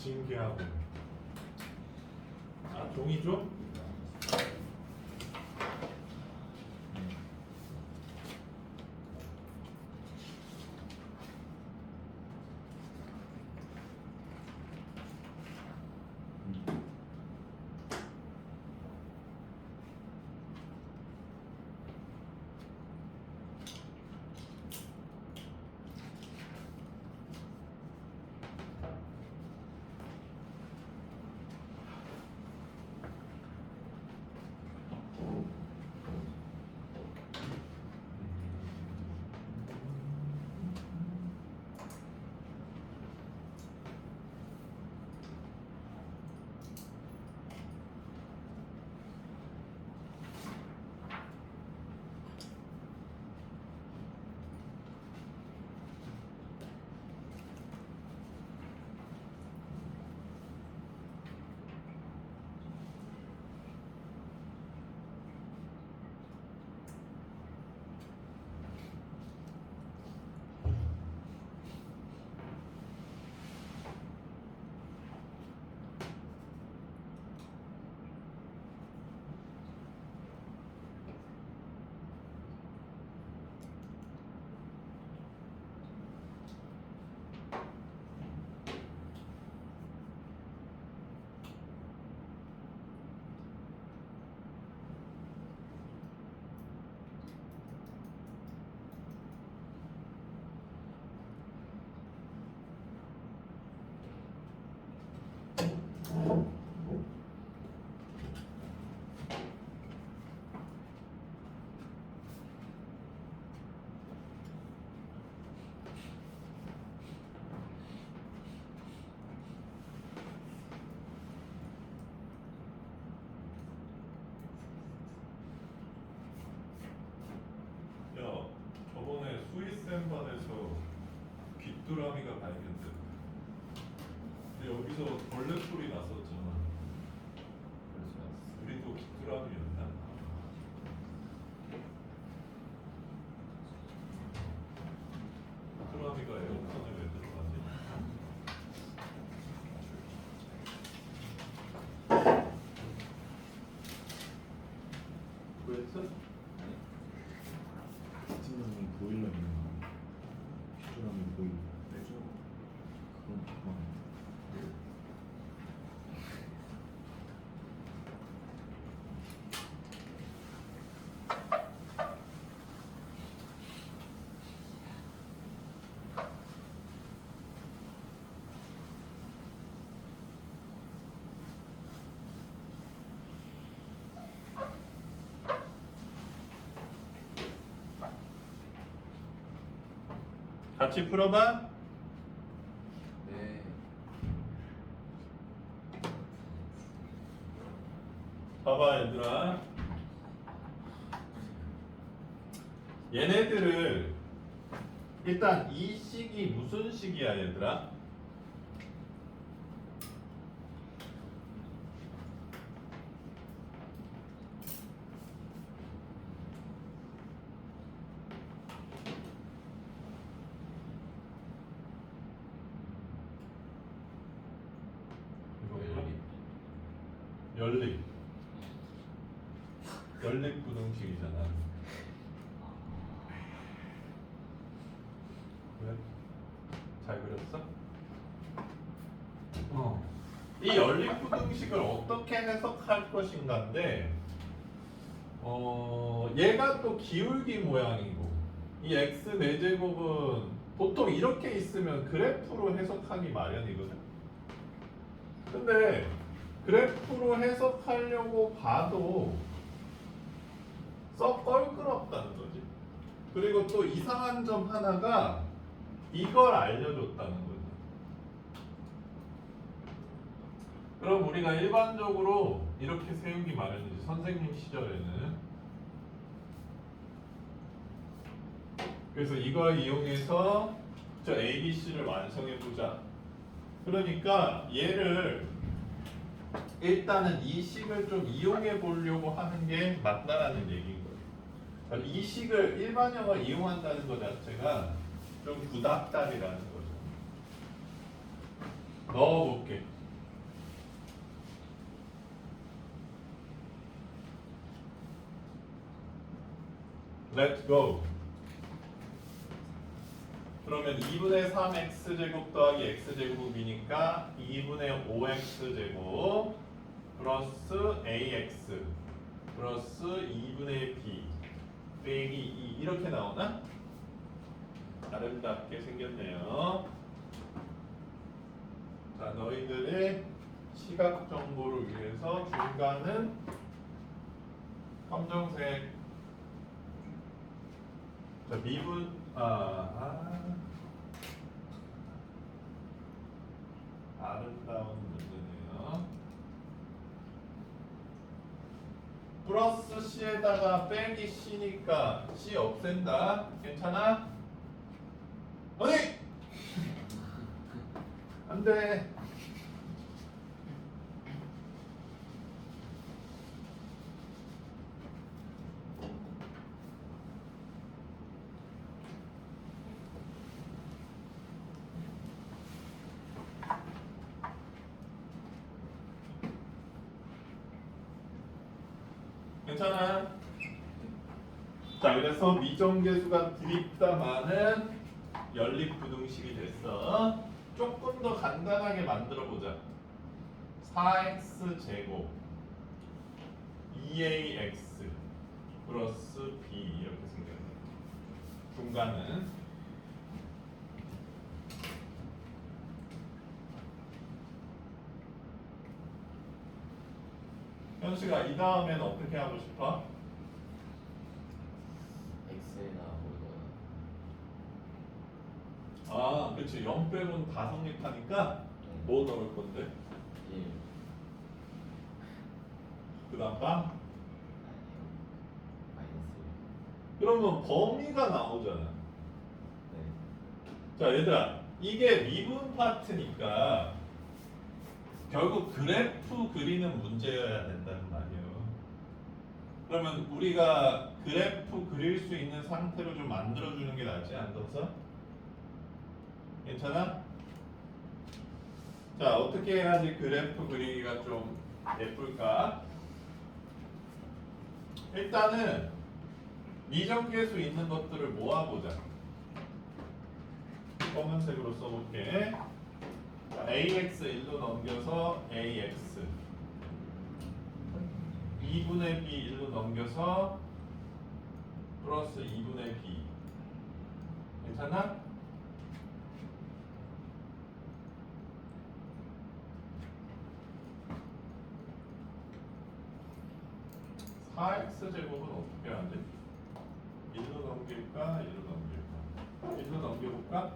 Speaker 1: 신기하고. 아 종이 줘? 야, 저번에 수의센반에서 귀뚜라미가 발견됐다. 근데 여기서 벌레 소리 났었잖아.
Speaker 2: 그래서
Speaker 1: 우리도 귀뚜라미였나? 귀뚜라미가 에어컨에 왜 들어가지? 그랬어?
Speaker 3: 팀장님 보일러 있는 거. 피조람이 보일러.
Speaker 2: 내줘.
Speaker 3: 그건 그만.
Speaker 1: 같이 풀어봐.
Speaker 2: 네.
Speaker 1: 봐봐 얘들아. 얘네들을 일단 이 식이 무슨 식이야 얘들아? 연립. 연립 부등식이잖아. 왜? 잘 그렸어? 이 연립 부등식을 어떻게 해석할 것인가인데, 얘가 또 기울기 모양이고, 이 x 4제곱은 보통 이렇게 있으면 그래프로 해석하기 마련이거든. 근데 그래프로 해석하려고 봐도 썩 껄끄럽다는 거지. 그리고 또 이상한 점 하나가 이걸 알려줬다는 거지. 그럼 우리가 일반적으로 이렇게 세우기 마련이지. 선생님 시절에는. 그래서 이걸 이용해서 저 ABC를 완성해보자. 그러니까 얘를 일단은 이 식을 좀 이용해 보려고 하는 게 맞다라는 얘기인 거예요. 이 식을 일반형을 이용한다는 것 자체가 좀 구닥다리라는 거죠. 넣어볼게. Let's go. 그러면 2분의 3x제곱 더하기 x제곱이니까 2분의 5x제곱 플러스 ax 플러스 2분의 b 빼기 2 이렇게 나오나? 아름답게 생겼네요. 자, 너희들의 시각 정보를 위해서 중간은 검정색. 자, 미분 아름다운 문제네요. 플러스 C에다가 빼기 C니까 C 없앤다. 괜찮아? 아니! 안 돼. 괜찮아. 자, 그래서 미정계수가 드립다마는 연립부등식이 됐어. 조금 더 간단하게 만들어 보자. 4x 제곱 2ax 플러스 b 이렇게 생겼네. 중간은 현식아 이 다음에는 어떻게 하고 싶어?
Speaker 2: X나 뭐
Speaker 1: 아, 그치. 0 빼고는 다 성립하니까
Speaker 2: 이거
Speaker 1: 뭐 넣을 건데?
Speaker 2: 1
Speaker 1: 그 다음 방?
Speaker 2: 마이너스
Speaker 1: 그러면 범위가 나오잖아.
Speaker 2: 1. 네.
Speaker 1: 자, 얘들아. 이게 미분 파트니까 결국 그래프 그리는 문제여야 된다는 말이에요. 그러면 우리가 그래프 그릴 수 있는 상태로 좀 만들어주는 게 낫지 않겠어? 괜찮아? 자, 어떻게 해야지 그래프 그리기가 좀 예쁠까? 일단은 미정계수 있는 것들을 모아보자. 검은색으로 써볼게. 자, ax 1로 넘겨서 ax 2분의 b 1로 넘겨서 플러스 2분의 b. 괜찮아? (4x) 제곱은 어떻게 해야 돼? 1로 넘길까? 1로 넘길까? 1로 넘겨볼까?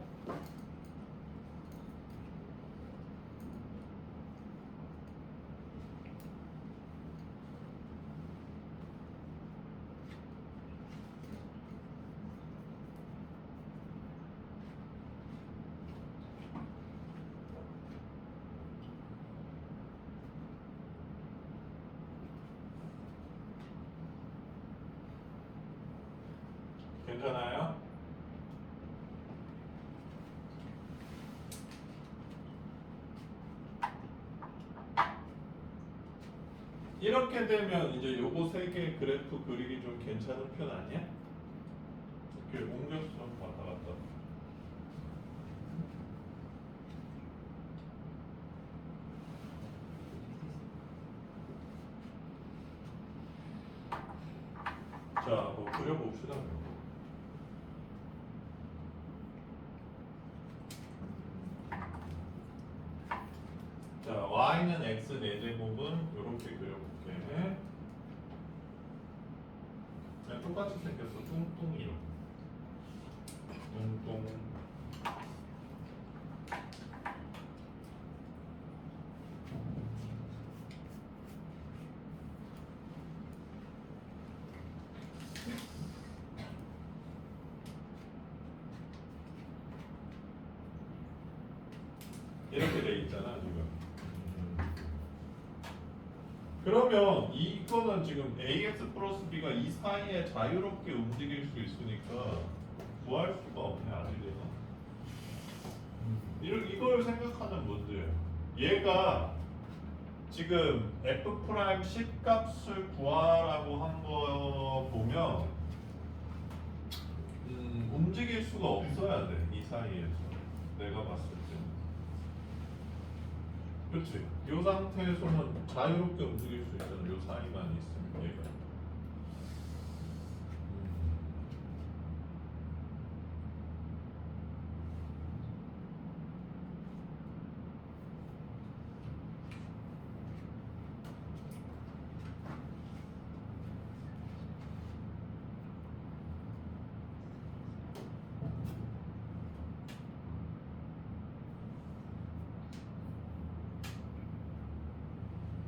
Speaker 1: 괜찮아요? 이렇게 되면 이제 요거 세 개 그래프 그리기 좀 괜찮은 편 아니야? 이렇게 옮겨서 좀 왔다 갔다. 자, 뭐 그려봅시다. 자, y는 x 4제곱은 이렇게 그려볼게. 그냥 똑같이 생겼어. 뚱뚱이로. 뚱뚱. 이렇게 돼 있잖아, 지금. 그러면 이거는 지금 ax 플러스 b가 이 사이에 자유롭게 움직일 수 있으니까 구할 수가 없네, 아직은. 이걸 생각하는 문제예요. 얘가 지금 f 프라임 10값을 구하라고 한 거 보면 움직일 수가 없어야 돼, 이 사이에서. 내가 봤을 때. 그렇지. 이 상태에서는 자유롭게 움직일 수 있잖아. 이 사이만 있으면 얘가.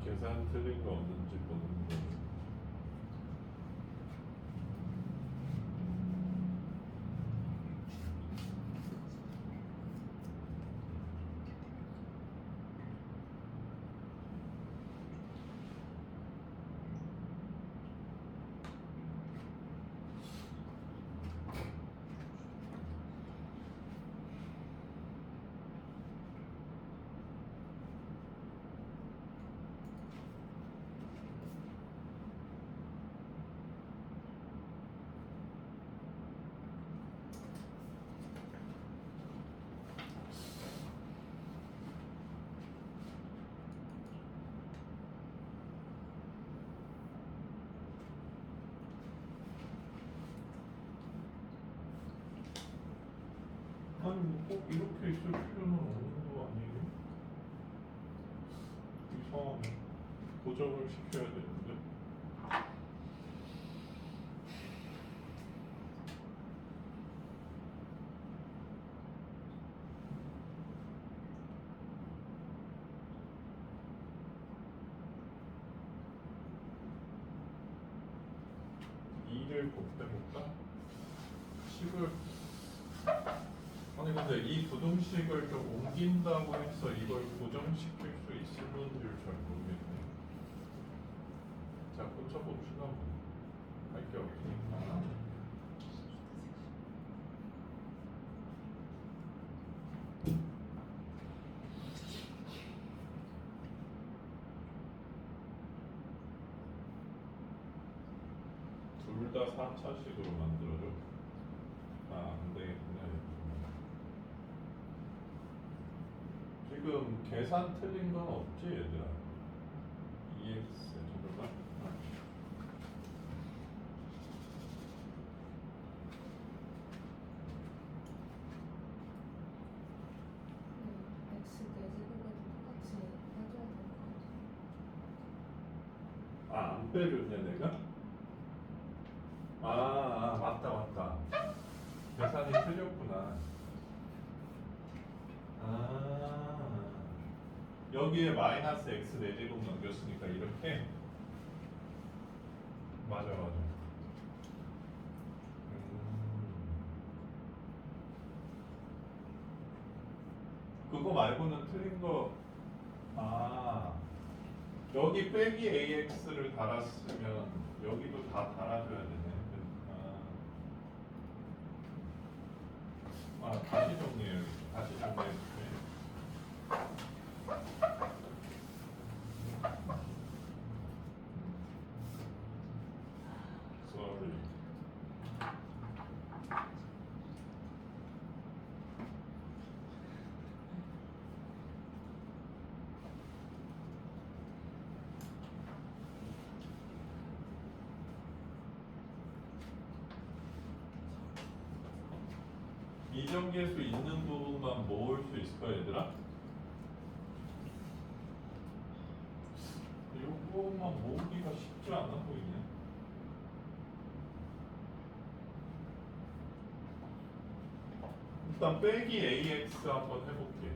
Speaker 1: 계산 틀린 거 없는지 보는 거. 아니 뭐꼭 이렇게 있을 필요는 없는 거 아니에요? 이상하네. 보자. 고정을 시켜야 되는데. 이를 곱해볼까? 식을 아니 근데 이 부등식을 좀 옮긴다고 해서 이걸 고정시킬 수 있을는지를 잘 모르겠네. 자, 고쳐봅시다. 할 게 없으니까. 둘 다 4차식으로 만들어줘. 아, 안 되겠구나. 지금 계산 틀린 건 없지, 얘들아? EX, 잠깐만.
Speaker 4: X 대제곱에도 똑같이 해줘야 될 것 같아.
Speaker 1: 아, 안 빼줬냐, 내가? 맞다. 계산이 틀렸구나. 여기에 마이너스 x 4제곱 넘겼으니까 이렇게. 맞아. 그거 말고는 틀린 거. 여기 빼기 ax를 달았으면 여기도 다 달아줘야 되네. 다시 정리해요. 다시 정리해볼게. Sorry. 이정계수 있는 부분만 모을 수 있을까, 얘들아? 요거만 모으기가 쉽지 않아 보이네. 일단 빼기 ax 한번 해볼게.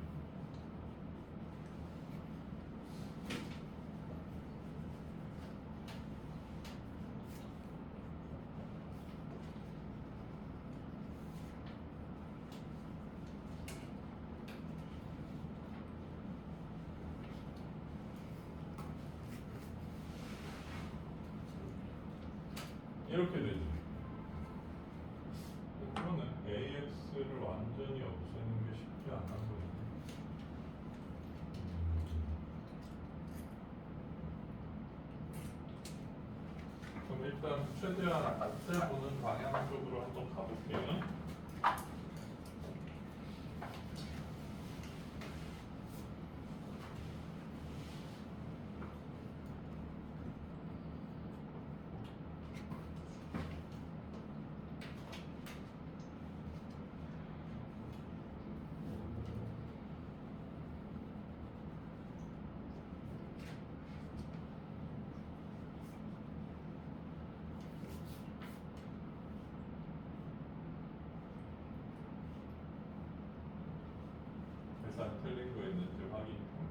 Speaker 1: 이렇게 되지. 그러네. AX를 완전히 없애는 게 쉽지 않아 보이네. 그럼 일단 최대한 앞을 보는 방향 쪽으로 한번 가볼게요. 계산 틀린 거 있는지 확인 좀.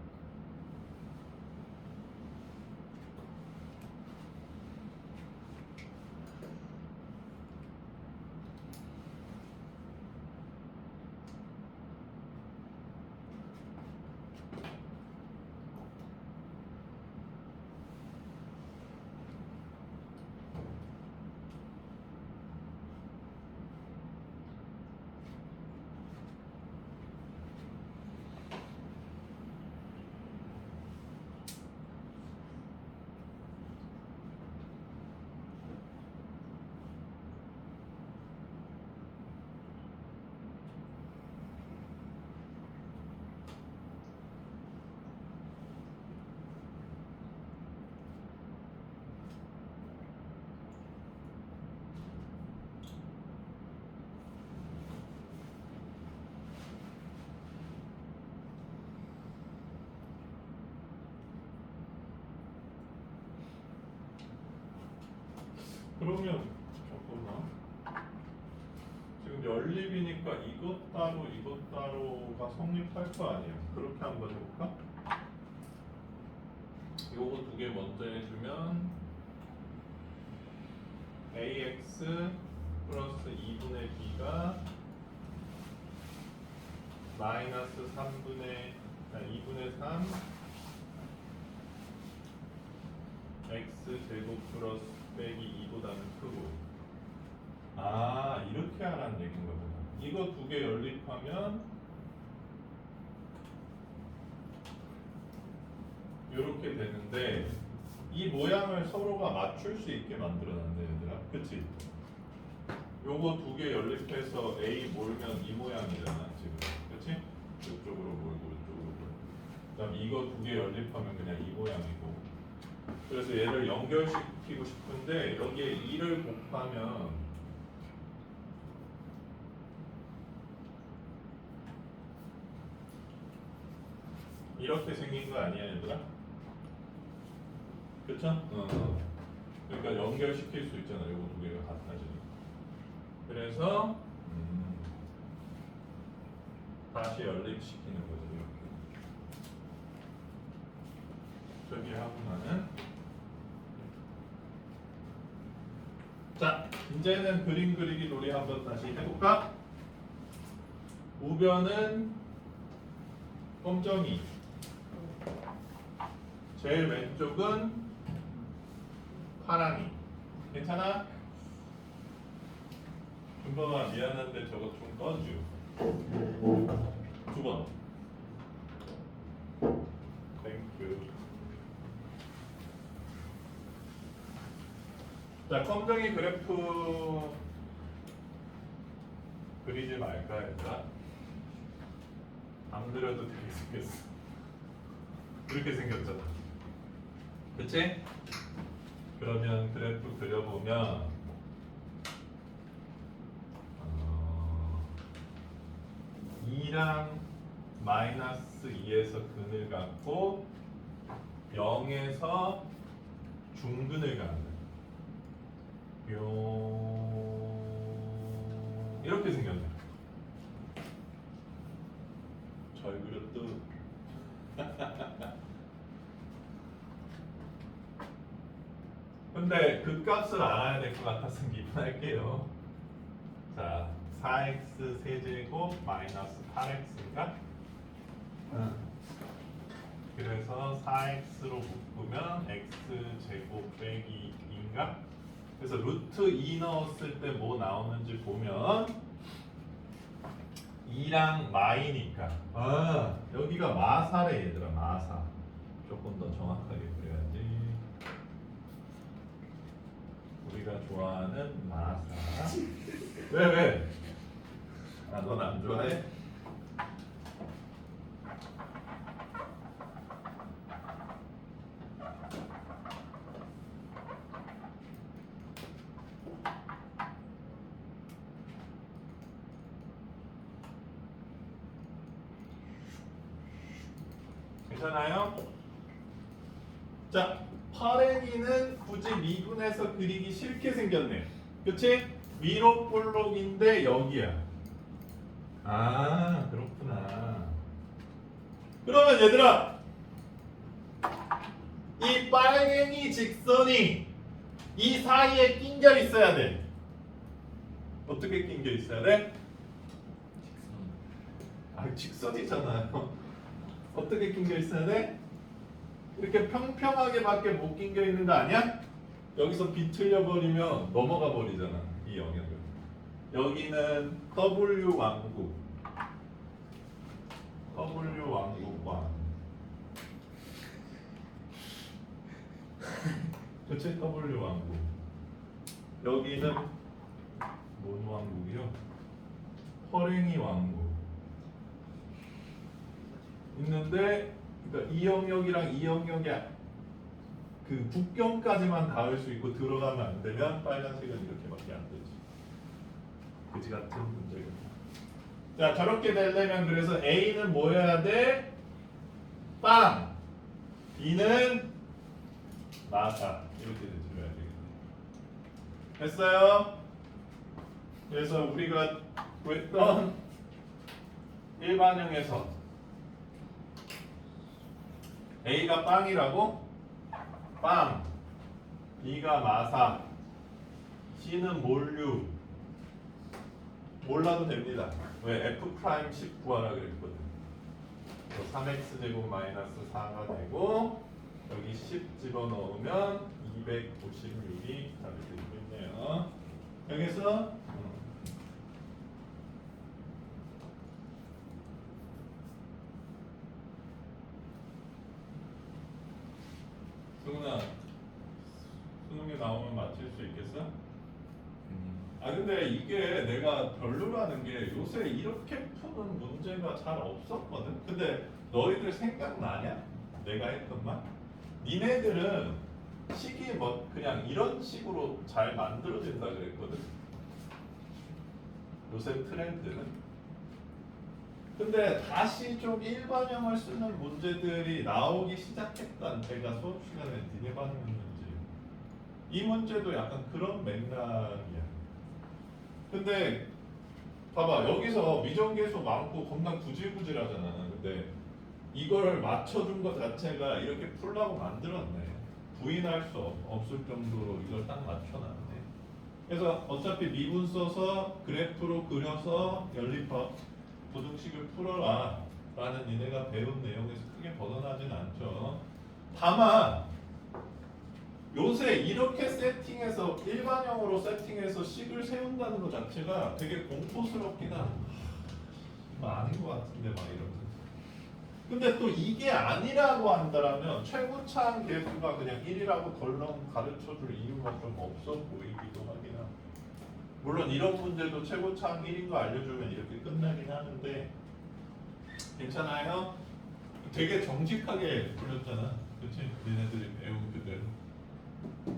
Speaker 1: 그러면 잠깐만. 지금 연립이니까 이것 따로 이것 따로가 성립할 거 아니에요. 그렇게 한번 해볼까? 요거 두 개 먼저 해주면 ax 플러스 2분의 b가 마이너스 2분의 3 x 제곱 플러스 빼기 2보다는 크고. 아, 이렇게 하라는 얘기인 거구나. 이거 두 개 연립하면 이렇게 되는데 이 모양을 서로가 맞출 수 있게 만들어놨네 얘들아. 그치? 요거 두 개 연립해서 A 몰면 이 모양이잖아 지금. 그치? 이쪽으로 몰고 이쪽으로 몰고. 그다음 이거 두 개 연립하면 그냥 이 모양이고. 그래서 얘를 연결시키고 싶은데 여기에 2를 곱하면 이렇게 생긴 거 아니야 얘들아? 그쵸? 그러니까 연결시킬 수 있잖아. 요거 두 개가 같아지니까. 그래서 다시 연립시키는 거죠. 이렇게. 저기 하고 나는 자, 이제는 그림 그리기 놀이 한번 다시 해볼까? 우변은 검정이, 제일 왼쪽은 파랑이. 괜찮아? 준범아 미안한데 저거 좀 꺼줘. 두 번. 땡큐. 자, 검정이 그래프 그리지 말까 얘들아? 안 그려도 되게 생겼어. 이렇게 생겼잖아. 그치? 그러면 그래프 그려보면 2랑 마이너스 2에서 근을 갖고 0에서 중근을 갖는 뿅 이렇게 생겼네. 잘 그렸도. 근데 그 값을 알아야 될 것 같아서 미분할게요. 자, 4x 세제곱 마이너스 8x인가? 그래서 4x로 묶으면 x제곱 빼기 2인가? 그래서 루트 2 넣었을 때 뭐 나오는지 보면 2랑 마이니까 여기가 마사래 얘들아. 마사. 조금 더 정확하게 그려야지. 우리가 좋아하는 마사. 왜? 아, 넌 안 좋아해? 괜찮아요? 자, 파랭이는 굳이 미분해서 그리기 싫게 생겼네. 그치? 위로 볼록인데 여기야. 아, 그렇구나. 그러면 얘들아, 이 빨갱이 직선이 이 사이에 낑겨 있어야 돼. 어떻게 낑겨 있어야 돼? 직선이잖아요. 어떻게 낑겨 있어야 돼? 이렇게 평평하게밖에 못 낑겨 있는 거 아니야? 여기서 비틀려 버리면 넘어가 버리잖아, 이 영역을. 여기는 W 왕국. W 왕국왕. 그치? W 왕국. 여기는 뭔 왕국이요? 허랭이 왕국. 있는데, 그러니까 이 영역이랑 이 영역이 그 국경까지만 닿을 수 있고 들어가면 안 되면 빨간색은 이렇게밖에 안 되지. 그지 같은 문제가. 자, 저렇게 되려면 그래서 A는 뭐여야 돼? 빵. B는 마사. 이렇게 되줘야 되겠네. 됐어요? 그래서 우리가 구했던 일반형에서 A가 빵이라고? 빵. B가 마사. C는 몰류. 몰라도 됩니다. 왜? F'10 구하라 그랬거든. 3x 제곱 마이너스 4가 되고 여기 10 집어넣으면 256이 답이 되고 있네요. 여기서 승훈아, 수능에 나오면 맞힐 수 있겠어? 아 근데 이게 내가 별로라는 게 요새 이렇게 푸는 문제가 잘 없었거든. 근데 너희들 생각나냐? 내가 했던 말? 니네들은 식이 뭐 그냥 이런 식으로 잘 만들어진다 그랬거든. 요새 트렌드는. 근데 다시 좀 일반형을 쓰는 문제들이 나오기 시작했단. 제가 수업 시간에 니네 봤는지 이 문제도 약간 그런 맥락이야. 근데 봐봐, 여기서 미정계수 많고 겁나 구질구질하잖아. 근데 이걸 맞춰준 것 자체가 이렇게 풀라고 만들었네. 부인할 수 없을 정도로 이걸 딱 맞춰놨네. 그래서 어차피 미분 써서 그래프로 그려서 연립법 부등식을 풀어라 라는 니네가 배운 내용에서 크게 벗어나진 않죠. 다만 요새 이렇게 세팅해서 일반형으로 세팅해서 식을 세운다는 것 자체가 되게 공포스럽긴 하다. 이거 아닌 것 같은데 막 이러면서. 근데 또 이게 아니라고 한다면 최고차항 계수가 그냥 1이라고 덜렁 가르쳐줄 이유가 좀 없어 보이기도 하긴 하고. 물론 이런 문제도 최고차항 1인 거 알려주면 이렇게 끝나긴 하는데 괜찮아요? 되게 정직하게 풀렸잖아. 그치? 니네들이 배운 그대로.